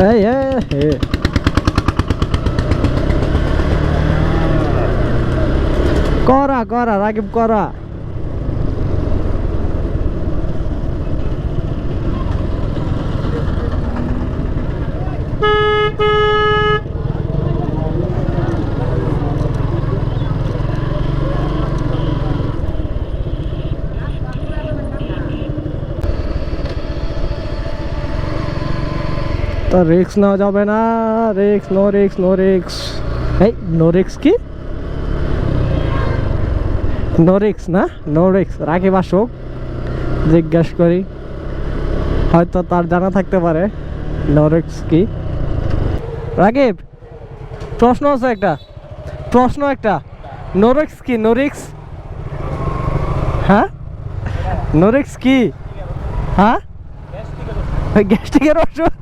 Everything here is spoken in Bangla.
এই করা করা রাকিব করা। তো রিক্স নেওয়া যাবে না, রিক্স নো রিক্স নো রিক্স। এই নো রিক্স কি? নো রিক্স না, নো রিক্স। রাকিব আসুক, জিজ্ঞাসা করি, হয়তো তার জানা থাকতে পারে নো রিক্স কি। রাকিব প্রশ্ন আছে একটা, প্রশ্ন একটা, নো রিক্স কি? নো রিক্স, হ্যাঁ নো রিক্স কি? হ্যাঁ গ্যাস্ট্রিকের ওষুধ।